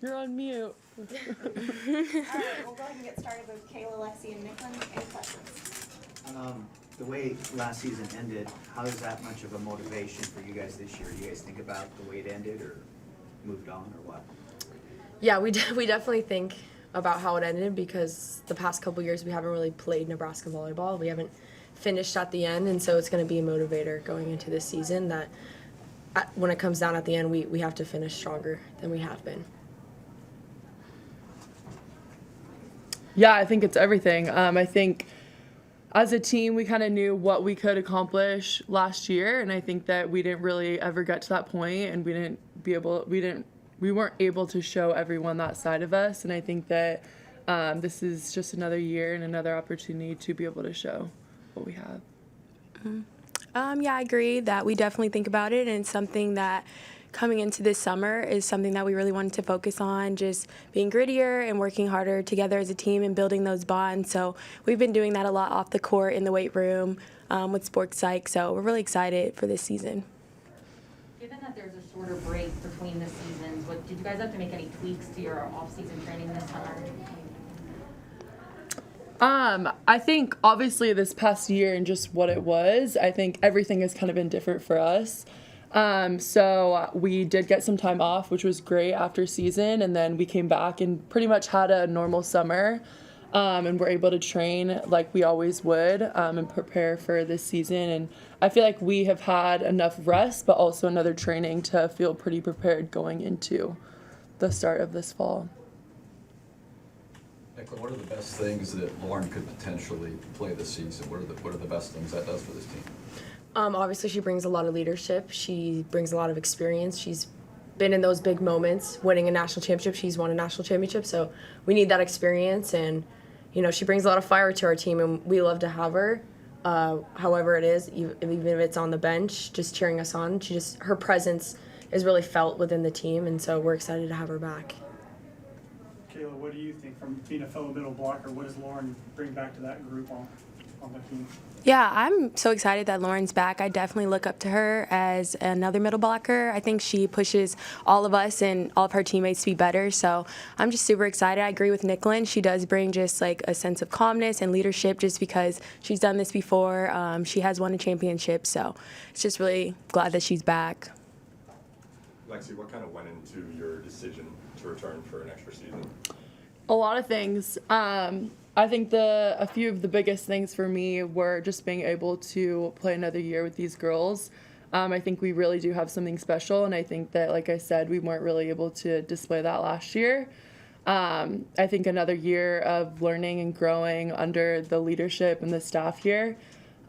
You're on mute. All right, we'll go ahead and get started with Kayla, Lexi, and Nicklin. Any questions? The way last season ended, how is that much of a motivation for you guys this year? Do you guys think about the way it ended or moved on or what? Yeah, we definitely think about how it ended because the past couple years we haven't really played Nebraska volleyball. We haven't finished at the end, and so it's going to be a motivator going into this season that when it comes down at the end, we have to finish stronger than we have been. Yeah, I think it's everything. I think as a team, we kind of knew what we could accomplish last year, and I think that we didn't really ever get to that point, and we weren't able to show everyone that side of us. And I think that this is just another year and another opportunity to be able to show what we have. Yeah, I agree that we definitely think about it, and it's something that coming into this summer is something that we really wanted to focus on, just being grittier and working harder together as a team and building those bonds. So we've been doing that a lot off the court, in the weight room, with sports psych. So we're really excited for this season. Given that there's a shorter break between the seasons, did you guys have to make any tweaks to your off-season training this summer? I think obviously this past year and just what it was, I think everything has kind of been different for us. So we did get some time off, which was great after season, and then we came back and pretty much had a normal summer, and we're able to train like we always would, and prepare for this season. And I feel like we have had enough rest, but also another training to feel pretty prepared going into the start of this fall. Nicklin, what are the best things that Lauren could potentially play this season? What are the best things that does for this team? Obviously, she brings a lot of leadership. She brings a lot of experience. She's been in those big moments, winning a national championship. She's won a national championship, so we need that experience. And, she brings a lot of fire to our team, and we love to have her. However it is, even if it's on the bench, just cheering us on. Her presence is really felt within the team, and so we're excited to have her back. Kayla, what do you think from being a fellow middle blocker? What does Lauren bring back to that group on the team? Yeah, I'm so excited that Lauren's back. I definitely look up to her as another middle blocker. I think she pushes all of us and all of her teammates to be better. So I'm just super excited. I agree with Nicklin. She does bring just like a sense of calmness and leadership just because she's done this before. She has won a championship. So it's just really glad that she's back. Lexi, what kind of went into your decision to return for an extra season? A lot of things. I think a few of the biggest things for me were just being able to play another year with these girls. I think we really do have something special, and I think that, like I said, we weren't really able to display that last year. I think another year of learning and growing under the leadership and the staff here.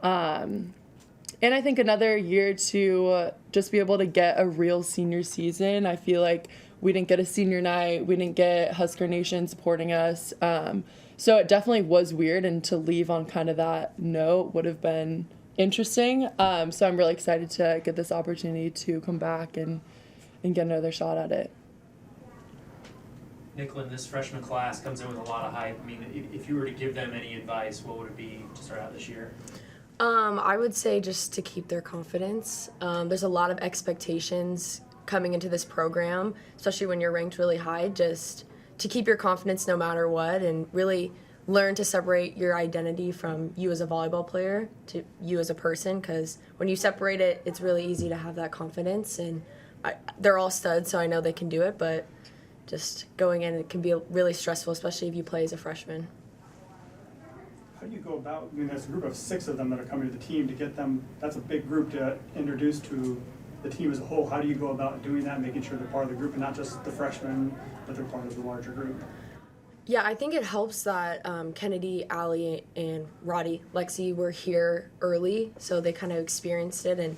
And I think another year to just be able to get a real senior season. I feel like we didn't get a senior night. We didn't get Husker Nation supporting us. So it definitely was weird, and to leave on kind of that note would have been interesting. So I'm really excited to get this opportunity to come back and get another shot at it. Nicklin, this freshman class comes in with a lot of hype. I mean, if you were to give them any advice, what would it be to start out this year? I would say just to keep their confidence. There's a lot of expectations coming into this program, especially when you're ranked really high, just to keep your confidence no matter what, and really learn to separate your identity from you as a volleyball player to you as a person, because when you separate it, it's really easy to have that confidence. And they're all studs, so I know they can do it, but just going in, it can be really stressful, especially if you play as a freshman. How do you go about, there's a group of 6 of them that are coming to the team, to get them, that's a big group to introduce to the team as a whole. How do you go about doing that, making sure they're part of the group and not just the freshmen, but they're part of the larger group? Yeah, I think it helps that Kennedy, Allie, and Roddy, Lexi were here early, so they kind of experienced it and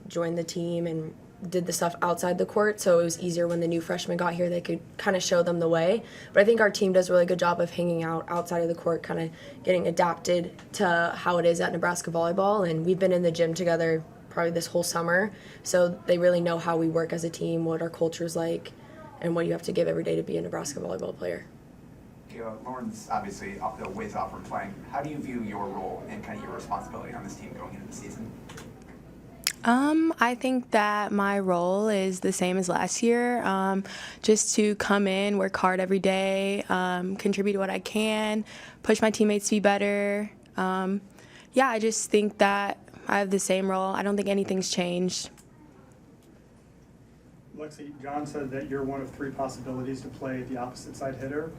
joined the team and did the stuff outside the court, so it was easier when the new freshmen got here. They could kind of show them the way. But I think our team does a really good job of hanging out outside of the court, kind of getting adapted to how it is at Nebraska volleyball, and we've been in the gym together probably this whole summer, so they really know how we work as a team, what our culture's like, and what you have to give every day to be a Nebraska volleyball player. Lauren's obviously a ways off from playing. How do you view your role and kind of your responsibility on this team going into the season? I think that my role is the same as last year, just to come in, work hard every day, contribute what I can, push my teammates to be better. Yeah, I just think that I have the same role. I don't think anything's changed. Lexi, John said that you're one of 3 possibilities to play the opposite side hitter.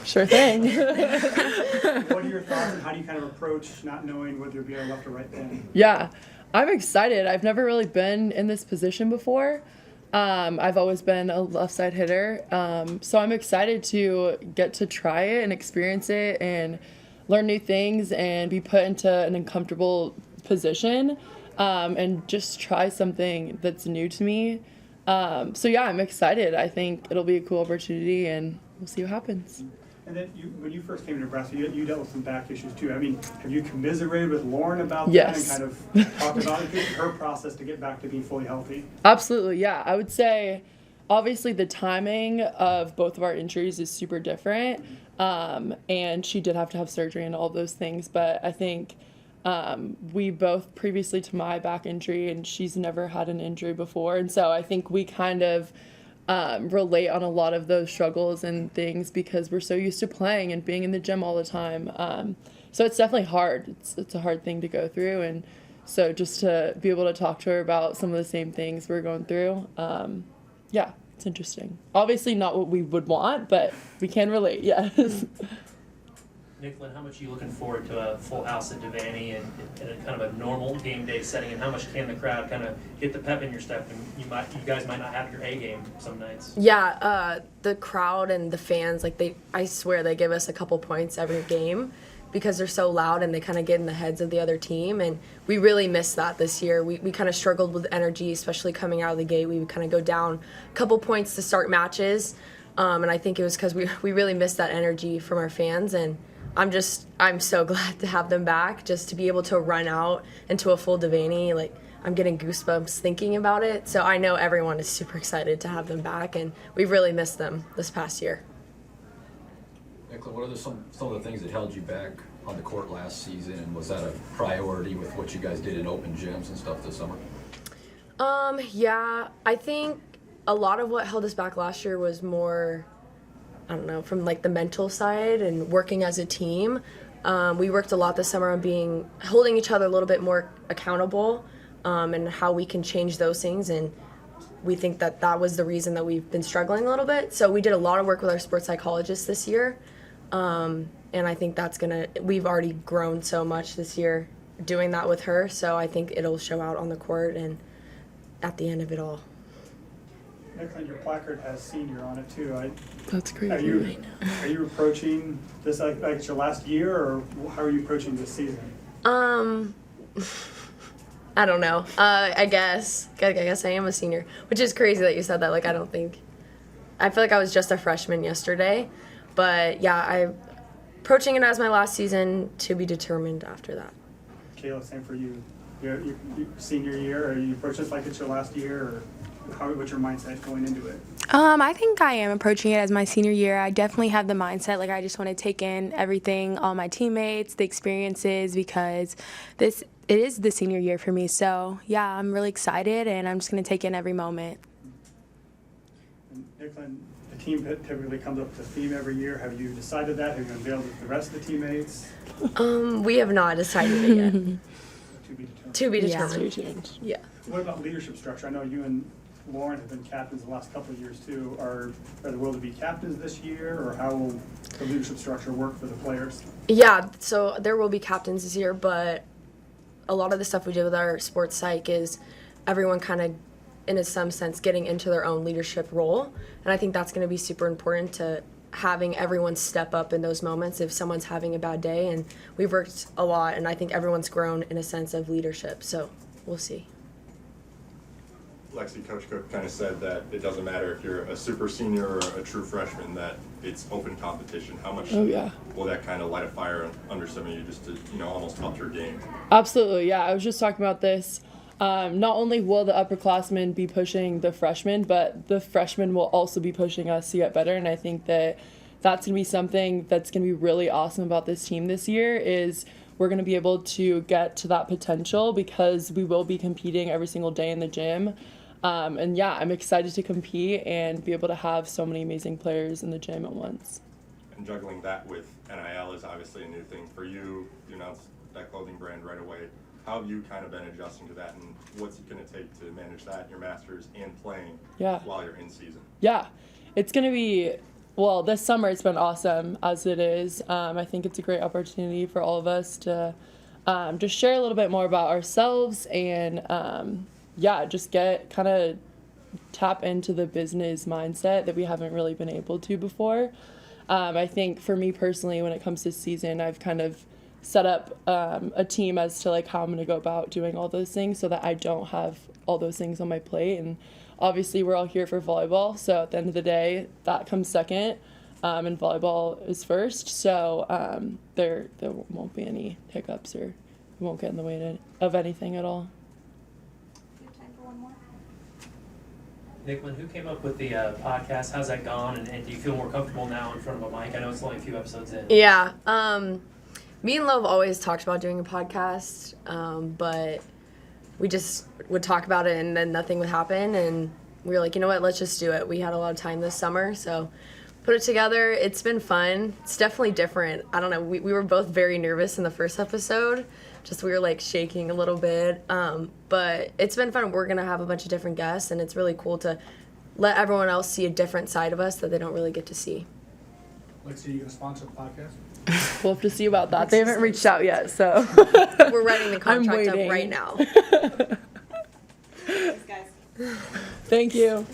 Sure thing. What are your thoughts and how do you kind of approach not knowing whether you'll be a left or right hand? Yeah, I'm excited. I've never really been in this position before. I've always been a left side hitter. So I'm excited to get to try it and experience it and learn new things and be put into an uncomfortable position and just try something that's new to me. So yeah, I'm excited. I think it'll be a cool opportunity and we'll see what happens. And then when you first came to Nebraska, you dealt with some back issues too. I mean, have you commiserated with Lauren about Yes. that and kind of talked about her process to get back to being fully healthy? Absolutely, yeah. I would say, obviously, the timing of both of our injuries is super different, and she did have to have surgery and all those things. But I think we both, previously to my back injury, and she's never had an injury before, and so I think we kind of relate on a lot of those struggles and things because we're so used to playing and being in the gym all the time. So it's definitely hard. It's a hard thing to go through, and so just to be able to talk to her about some of the same things we're going through, yeah, it's interesting. Obviously not what we would want, but we can relate, yes. Nicklin, how much are you looking forward to a full house at Devaney and in a kind of a normal game day setting, and how much can the crowd kind of get the pep in your step? And you guys might not have your A game some nights. Yeah, the crowd and the fans, like I swear they give us a couple points every game because they're so loud and they kind of get in the heads of the other team, and we really missed that this year. We kind of struggled with energy, especially coming out of the gate. We would kind of go down a couple points to start matches, and I think it was because we really missed that energy from our fans, and I'm so glad to have them back, just to be able to run out into a full Devaney. Like, I'm getting goosebumps thinking about it. So I know everyone is super excited to have them back, and we've really missed them this past year. Nicklin, what are some of the things that held you back on the court last season, and was that a priority with what you guys did in open gyms and stuff this summer? Yeah, I think a lot of what held us back last year was more, I don't know, from like the mental side and working as a team. We worked a lot this summer on holding each other a little bit more accountable, and how we can change those things. And we think that was the reason that we've been struggling a little bit. So we did a lot of work with our sports psychologist this year. And I think we've already grown so much this year doing that with her. So I think it'll show out on the court and at the end of it all. Nicklin, your placard has senior on it too. That's crazy. Are you approaching this like it's your last year, or how are you approaching this season? I don't know. I guess I am a senior, which is crazy that you said that. Like, I feel like I was just a freshman yesterday, but yeah, I'm approaching it as my last season, to be determined after that. Kayla, same for you. Your senior year, are you approaching this like it's your last year, or what's your mindset going into it? I think I am approaching it as my senior year. I definitely have the mindset, like, I just want to take in everything, all my teammates, the experiences, because it is the senior year for me. So yeah, I'm really excited, and I'm just going to take in every moment. And Nicklin, the team typically comes up with a theme every year. Have you decided that? Have you unveiled it with the rest of the teammates? We have not decided it yet. To be determined. To be determined. Yeah. What about leadership structure? I know you and Lauren have been captains the last couple of years too. Are there will to be captains this year, or how will the leadership structure work for the players? Yeah, so there will be captains this year, but a lot of the stuff we did with our sports psych is everyone kind of, in some sense, getting into their own leadership role. And I think that's going to be super important to having everyone step up in those moments if someone's having a bad day. And we've worked a lot, and I think everyone's grown in a sense of leadership. So we'll see. Lexi, Coach Cook kind of said that it doesn't matter if you're a super senior or a true freshman, that it's open competition. How much will that kind of light a fire under some of you just to, almost up your game? Absolutely, yeah. I was just talking about this. Not only will the upperclassmen be pushing the freshmen, but the freshmen will also be pushing us to get better. And I think that that's going to be something that's going to be really awesome about this team this year is we're going to be able to get to that potential because we will be competing every single day in the gym. And yeah, I'm excited to compete and be able to have so many amazing players in the gym at once. And juggling that with NIL is obviously a new thing for you. You announced that clothing brand right away. How have you kind of been adjusting to that, and what's it going to take to manage that, your masters, and playing while you're in season? Yeah, it's going to be, well, this summer it's been awesome as it is. I think it's a great opportunity for all of us to just share a little bit more about ourselves and, just kind of tap into the business mindset that we haven't really been able to before. I think for me personally, when it comes to season, I've kind of set up a team as to like how I'm going to go about doing all those things so that I don't have all those things on my plate. And obviously we're all here for volleyball, so at the end of the day that comes second, and volleyball is first, so there won't be any hiccups, or it won't get in the way of anything at all. We have time for one more. Nicklin, who came up with the podcast? How's that gone? And do you feel more comfortable now in front of a mic? I know it's only a few episodes in. Yeah. Me and Love always talked about doing a podcast, but we just would talk about it and then nothing would happen. And we were like, you know what, let's just do it. We had a lot of time this summer, so put it together. It's been fun. It's definitely different. I don't know. We were both very nervous in the first episode. Just we were like shaking a little bit. But it's been fun. We're going to have a bunch of different guests, and it's really cool to let everyone else see a different side of us that they don't really get to see. Lexi, you going to sponsor the podcast? We'll have to see about that. They haven't reached out yet, so. We're writing the contract up right now. Thanks, guys. Thank you.